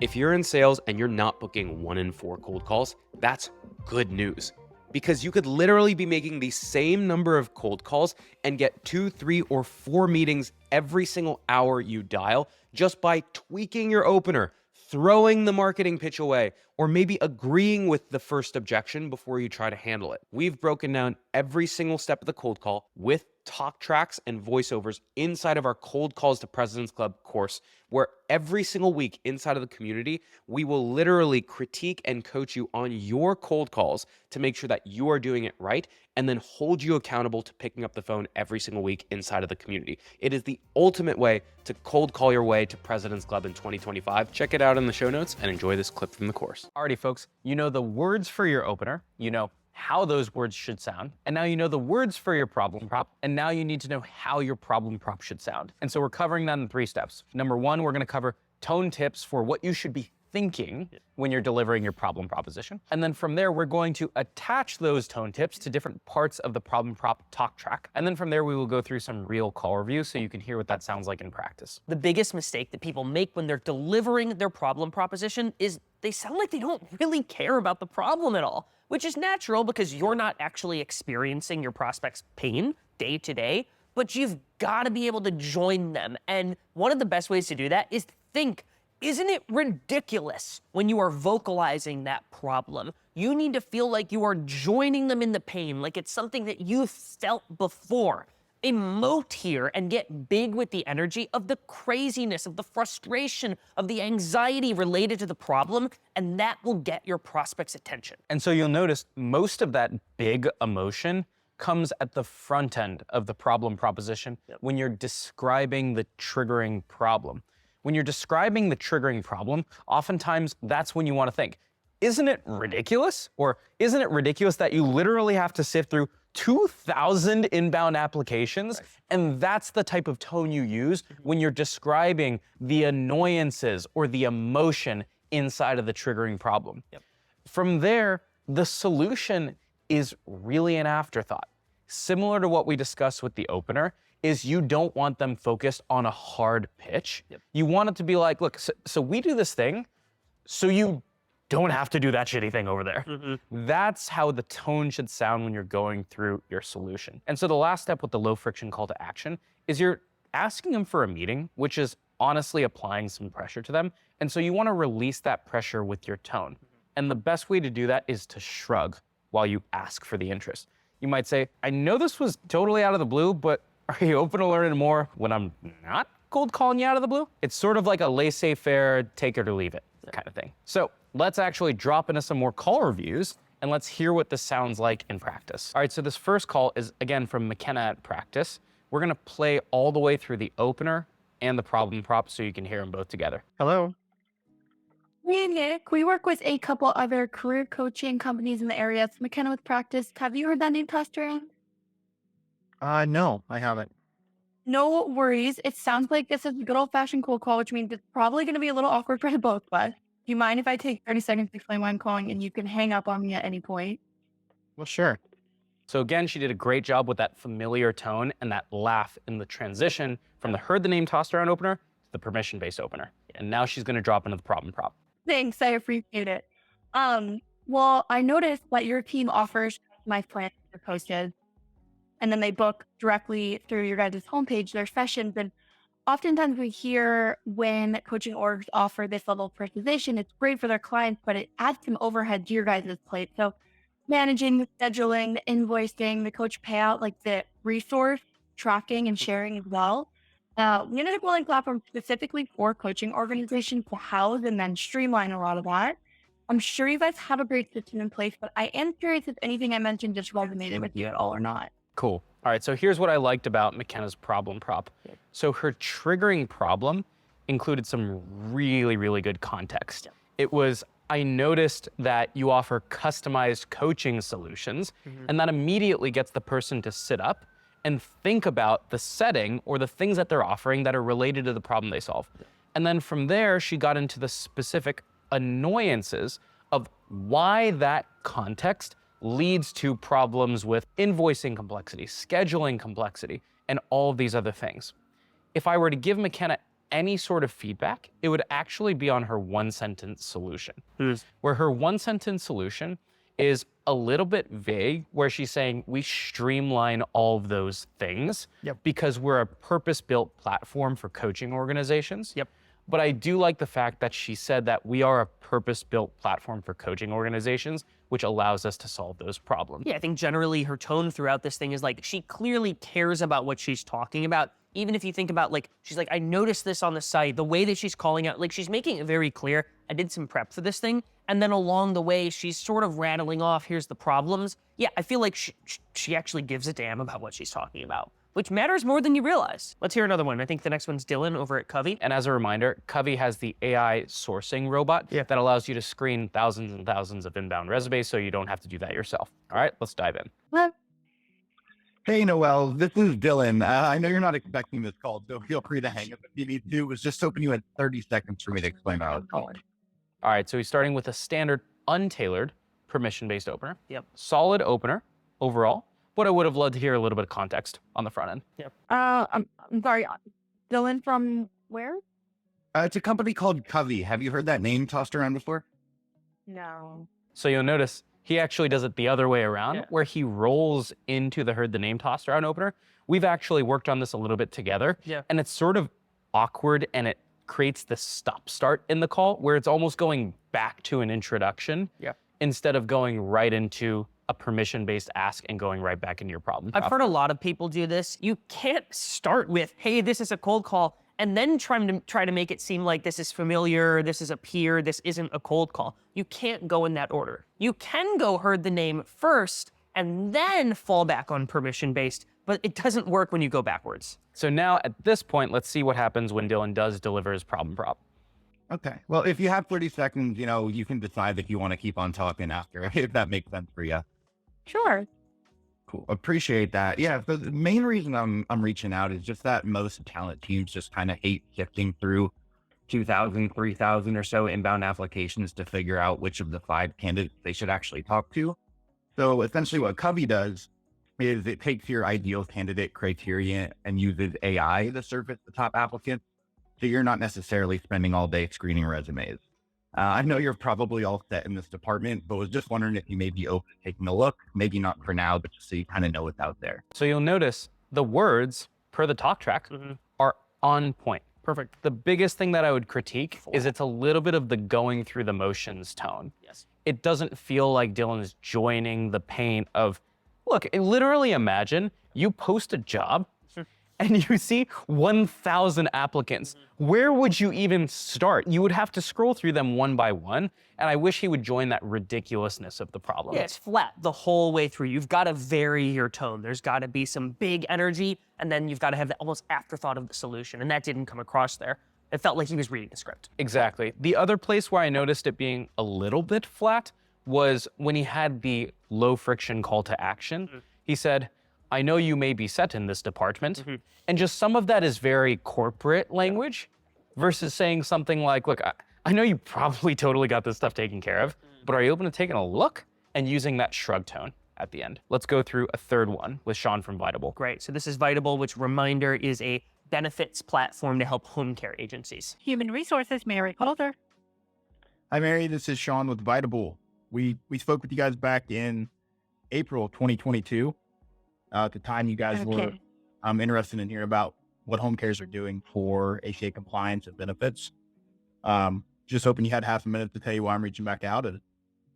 If you're in sales and you're not booking 1 in 4 cold calls, that's good news. Because you could literally be making the same number of cold calls and get 2, 3, or 4 meetings every single hour you dial just by tweaking your opener, throwing the marketing pitch away, or maybe agreeing with the first objection before you try to handle it. We've broken down every single step of the cold call with talk tracks and voiceovers inside of our Cold Calls to President's Club course, where every single week inside of the community, we will literally critique and coach you on your cold calls to make sure that you are doing it right, and then hold you accountable to picking up the phone every single week inside of the community. It is the ultimate way to cold call your way to President's Club in 2025. Check it out in the show notes and enjoy this clip from the course. Alrighty, folks, you know the words for your opener, you know how those words should sound, and now you know the words for your problem prop, and now you need to know how your problem prop should sound. And so we're covering that in 3 steps. Number 1, we're gonna cover tone tips for what you should be thinking when you're delivering your problem proposition. And then from there, we're going to attach those tone tips to different parts of the problem prop talk track. And then from there, we will go through some real call reviews so you can hear what that sounds like in practice. The biggest mistake that people make when they're delivering their problem proposition is they sound like they don't really care about the problem at all, which is natural because you're not actually experiencing your prospect's pain day to day, but you've got to be able to join them. And one of the best ways to do that is think, isn't it ridiculous when you are vocalizing that problem? You need to feel like you are joining them in the pain, like it's something that you've felt before. Emote here and get big with the energy of the craziness, of the frustration, of the anxiety related to the problem, and that will get your prospect's attention. And so you'll notice most of that big emotion comes at the front end of the problem proposition when you're describing the triggering problem. When you're describing the triggering problem, oftentimes that's when you want to think, isn't it ridiculous? Or isn't it ridiculous that you literally have to sift through 2,000 inbound applications? Right. And that's the type of tone you use when you're describing the annoyances or the emotion inside of the triggering problem. Yep. From there, the solution is really an afterthought. Similar to what we discussed with the opener, is you don't want them focused on a hard pitch. Yep. You want it to be like, look, so we do this thing, so you don't have to do that shitty thing over there. Mm-hmm. That's how the tone should sound when you're going through your solution. And so the last step with the low friction call to action is you're asking them for a meeting, which is honestly applying some pressure to them. And so you want to release that pressure with your tone. And the best way to do that is to shrug while you ask for the interest. You might say, I know this was totally out of the blue, but are you open to learning more when I'm not cold calling you out of the blue? It's sort of like a laissez-faire, take it or leave it kind of thing. So let's actually drop into some more call reviews and let's hear what this sounds like in practice. All right, so this first call is again from McKenna at practice. We're gonna play all the way through the opener and the problem prop so you can hear them both together. Hello. Hey, Nick. We work with a couple other career coaching companies in the area. It's McKenna with Practice. Have you heard that name tossed around? No, I haven't. No worries. It sounds like this is a good old-fashioned cold call, which means it's probably going to be a little awkward for the both of us. Do you mind if I take 30 seconds to explain why I'm calling and you can hang up on me at any point? Well, sure. So again, she did a great job with that familiar tone and that laugh in the transition from the heard the name tossed around opener to the permission-based opener. And now she's going to drop into the problem prop. Thanks. I appreciate it. Well, I noticed that your team offers my plan to coaches, and then they book directly through your guys' homepage their sessions. And oftentimes we hear when coaching orgs offer this level of precision, it's great for their clients, but it adds some overhead to your guys' plate. So managing the scheduling, the invoicing, the coach payout, like the resource tracking and sharing as well. We ended up building a platform specifically for coaching organizations to house and then streamline a lot of that. I'm sure you guys have a great system in place, but I am curious if anything I mentioned just resonated with you at all or not. Cool. All right, so here's what I liked about McKenna's problem prop. So her triggering problem included some really, really good context. It was, I noticed that you offer customized coaching solutions, and that immediately gets the person to sit up and think about the setting or the things that they're offering that are related to the problem they solve. And then from there, she got into the specific annoyances of why that context leads to problems with invoicing complexity, scheduling complexity, and all of these other things. If I were to give McKenna any sort of feedback, it would actually be on her one-sentence solution. Where her one-sentence solution is a little bit vague, where she's saying we streamline all of those things because we're a purpose-built platform for coaching organizations. But I do like the fact that she said that we are a purpose-built platform for coaching organizations, which allows us to solve those problems. Yeah, I think generally her tone throughout this thing is like, she clearly cares about what she's talking about. Even if you think about, like, she's like, I noticed this on the site, the way that she's calling out, like, she's making it very clear, I did some prep for this thing. And then along the way, she's sort of rattling off, here's the problems. Yeah, I feel like she actually gives a damn about what she's talking about, which matters more than you realize. Let's hear another one. I think the next one's Dylan over at Covey. And as a reminder, Covey has the AI sourcing robot that allows you to screen thousands and thousands of inbound resumes so you don't have to do that yourself. All right, let's dive in. Well, Hey, Noel, this is Dylan. I know you're not expecting this call, so feel free to hang up if you need to. Was just hoping you had 30 seconds for me to explain how I was calling. All right, so he's starting with a standard untailored permission-based opener. Yep. Solid opener overall, but I would have loved to hear a little bit of context on the front end. I'm sorry, Dylan from where? It's a company called Covey. Have you heard that name tossed around before? No. So you'll notice he actually does it the other way around, where he rolls into the heard the name tossed around opener. We've actually worked on this a little bit together, and it's sort of awkward, and it creates this stop-start in the call where it's almost going back to an introduction instead of going right into a permission-based ask and going right back into your problem. I've heard a lot of people do this. You can't start with, hey, this is a cold call, and then try to make it seem like this is familiar, this is a peer, this isn't a cold call. You can't go in that order. You can go heard the name first and then fall back on permission-based, but it doesn't work when you go backwards. So now at this point, let's see what happens when Dylan does deliver his problem prop. Okay. Well, if you have 30 seconds, you can decide if you want to keep on talking after, if that makes sense for you. Sure. Cool. Appreciate that. Yeah. So the main reason I'm reaching out is just that most talent teams just kind of hate sifting through 2,000, 3,000 or so inbound applications to figure out which of the 5 candidates they should actually talk to. So essentially what Covey does is it takes your ideal candidate criteria and uses AI to surface the top applicants. So you're not necessarily spending all day screening resumes. I know you're probably all set in this department, but was just wondering if you may be open to taking a look. Maybe not for now, but just so you kind of know what's out there. So you'll notice the words per the talk track are on point. Perfect. The biggest thing that I would critique is it's a little bit of the going through the motions tone. Yes. It doesn't feel like Dylan is joining the pain of, look, literally imagine you post a job and you see 1,000 applicants. Where would you even start? You would have to scroll through them one by one. And I wish he would join that ridiculousness of the problem. Yeah, it's flat the whole way through. You've got to vary your tone. There's got to be some big energy, and then you've got to have that almost afterthought of the solution. And that didn't come across there. It felt like he was reading the script. Exactly. The other place where I noticed it being a little bit flat was when he had the low friction call to action. He said, I know you may be set in this department. And just some of that is very corporate language versus saying something like, look, I know you probably totally got this stuff taken care of, but are you open to taking a look? And using that shrug tone at the end. Let's go through a third one with Sean from Vitable. Great. So this is Vitable, which, reminder, is a benefits platform to help home care agencies. Human Resources, Mary Calder. Hi, Mary. This is Sean with Vitable. We spoke with you guys back in April 2022. At the time, you guys were interested in hearing about what home cares are doing for ACA compliance and benefits. Just hoping you had half a minute to tell you why I'm reaching back out, and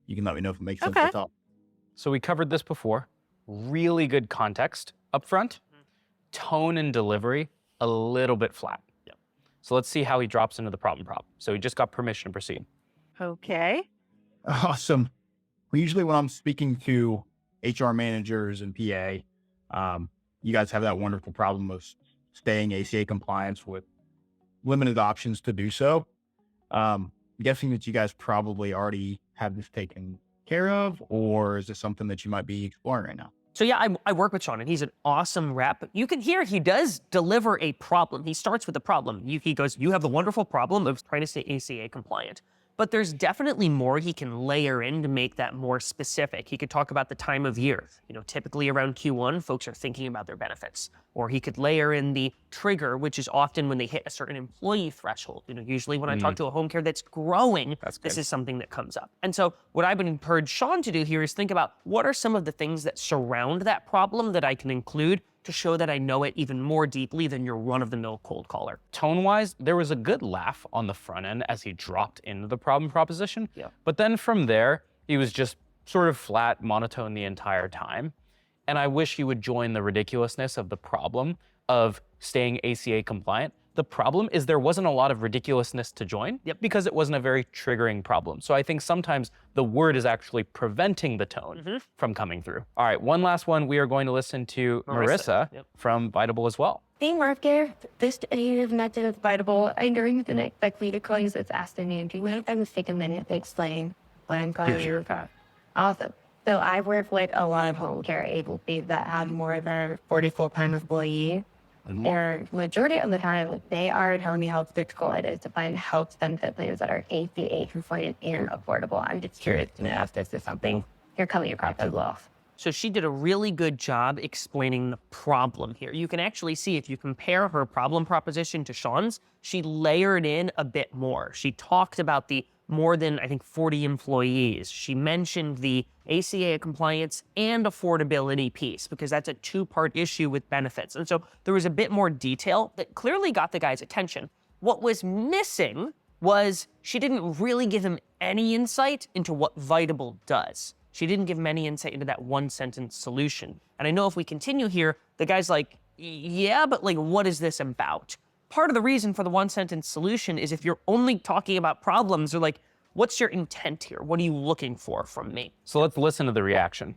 you can let me know if it makes sense to talk. So we covered this before. Really good context up front. Tone and delivery, a little bit flat. So let's see how he drops into the problem prop. So he just got permission to proceed. Okay. Awesome. Well, usually when I'm speaking to HR managers and PA, you guys have that wonderful problem of staying ACA compliance with limited options to do so. I'm guessing that you guys probably already have this taken care of, or is this something that you might be exploring right now? So yeah, I work with Sean, and he's an awesome rep. You can hear he does deliver a problem. He starts with a problem. He goes, you have the wonderful problem of trying to stay ACA compliant. but there's definitely more he can layer in to make that more specific. He could talk about the time of year. Typically around Q1, folks are thinking about their benefits. Or he could layer in the trigger, which is often when they hit a certain employee threshold. Usually when I talk to a home care that's growing, this is something that comes up. And so what I would encourage Sean to do here is think about what are some of the things that surround that problem that I can include to show that I know it even more deeply than your run-of-the-mill cold caller. Tone-wise, there was a good laugh on the front end as he dropped into the problem proposition. Yeah. But then from there, he was just sort of flat, monotone the entire time. And I wish he would join the ridiculousness of the problem of staying ACA compliant. The problem is there wasn't a lot of ridiculousness to join because it wasn't a very triggering problem. So I think sometimes the word is actually preventing the tone from coming through. All right, one last one. We are going to listen to Marissa from Vitable as well. Hey, Mark, this is method is Vitable. I know you didn't expect me to call you this afternoon. Do you mind if I just take a minute to explain what I'm calling you about? Awesome. So I work with a lot of home care agencies that have more than 40 full-time employees. And majority of the time, they are telling me how difficult it is to find health benefit plans that are ACA compliant and affordable. I'm just curious to know if this is something you're coming across as well. So she did a really good job explaining the problem here. You can actually see if you compare her problem proposition to Sean's, she layered in a bit more. She talked about the more than, I think, 40 employees. She mentioned the ACA compliance and affordability piece because that's a two-part issue with benefits. And so there was a bit more detail that clearly got the guy's attention. What was missing was she didn't really give him any insight into what Vitable does. She didn't give him any insight into that one-sentence solution. And I know if we continue here, the guy's like, yeah, but like, what is this about? Part of the reason for the one-sentence solution is if you're only talking about problems, they're like, what's your intent here? What are you looking for from me? So let's listen to the reaction.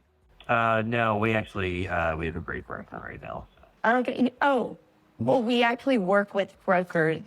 No, we actually, we have a great broker right now. Okay. Oh, well, we actually work with brokers.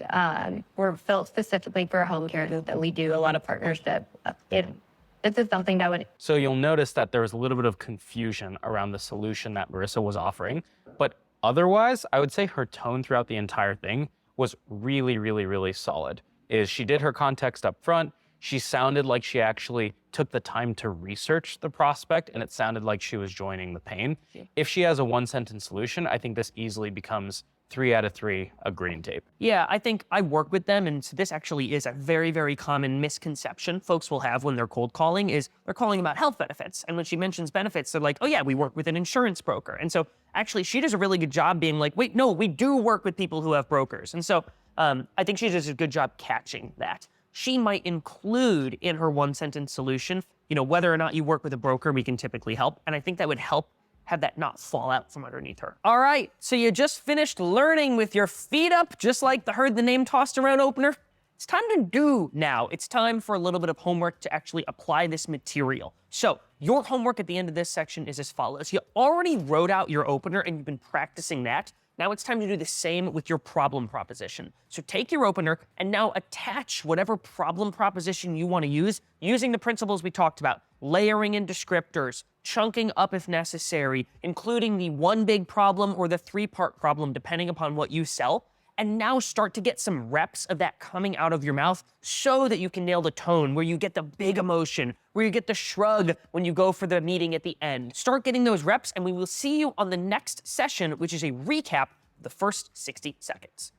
We're built specifically for home care that we do a lot of partnership. This is something that would... So you'll notice that there was a little bit of confusion around the solution that Marissa was offering. But otherwise, I would say her tone throughout the entire thing was really, really, really solid. She did her context up front. She sounded like she actually took the time to research the prospect, and it sounded like she was joining the pain. If she has a one-sentence solution, I think this easily becomes 3 out of 3 a green tape. Yeah, I think I work with them, and so this actually is a very, very common misconception folks will have when they're cold calling is they're calling about health benefits. And when she mentions benefits, they're like, oh yeah, we work with an insurance broker. And so actually she does a really good job being like, wait, no, we do work with people who have brokers. And so I think she does a good job catching that. She might include in her one-sentence solution, whether or not you work with a broker, we can typically help. And I think that would help have that not fall out from underneath her. All right, so you just finished learning with your feet up, just like the heard the name tossed around opener. It's time to do now. It's time for a little bit of homework to actually apply this material. So your homework at the end of this section is as follows. You already wrote out your opener and you've been practicing that. Now it's time to do the same with your problem proposition. So take your opener and now attach whatever problem proposition you want to use using the principles we talked about. Layering in descriptors, chunking up if necessary, including the one big problem or the 3-part problem, depending upon what you sell. And now start to get some reps of that coming out of your mouth so that you can nail the tone, where you get the big emotion, where you get the shrug when you go for the meeting at the end. Start getting those reps, and we will see you on the next session, which is a recap of the first 60 seconds.